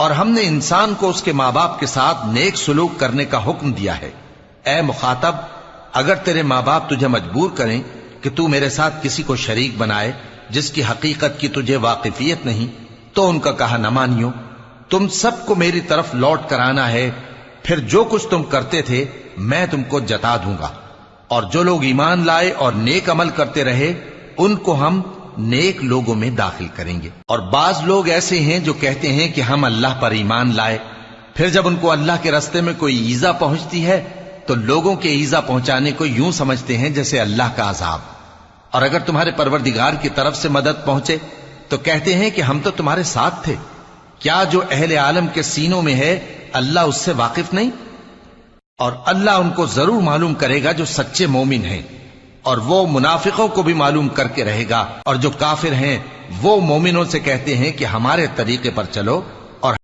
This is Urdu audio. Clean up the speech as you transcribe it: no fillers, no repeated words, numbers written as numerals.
اور ہم نے انسان کو اس کے ماں باپ کے ساتھ نیک سلوک کرنے کا حکم دیا ہے۔ اے مخاطب، اگر تیرے ماں باپ تجھے مجبور کریں کہ تو میرے ساتھ کسی کو شریک بنائے جس کی حقیقت کی تجھے واقفیت نہیں، تو ان کا کہا نہ مانیو۔ تم سب کو میری طرف لوٹ کر آنا ہے، پھر جو کچھ تم کرتے تھے میں تم کو جتا دوں گا۔ اور جو لوگ ایمان لائے اور نیک عمل کرتے رہے ان کو ہم نیک لوگوں میں داخل کریں گے۔ اور بعض لوگ ایسے ہیں جو کہتے ہیں کہ ہم اللہ پر ایمان لائے، پھر جب ان کو اللہ کے رستے میں کوئی ایذا پہنچتی ہے تو لوگوں کے ایذا پہنچانے کو یوں سمجھتے ہیں جیسے اللہ کا عذاب۔ اور اگر تمہارے پروردگار کی طرف سے مدد پہنچے تو کہتے ہیں کہ ہم تو تمہارے ساتھ تھے۔ کیا جو اہل عالم کے سینوں میں ہے اللہ اس سے واقف نہیں؟ اور اللہ ان کو ضرور معلوم کرے گا جو سچے مومن ہیں، اور وہ منافقوں کو بھی معلوم کر کے رہے گا۔ اور جو کافر ہیں وہ مومنوں سے کہتے ہیں کہ ہمارے طریقے پر چلو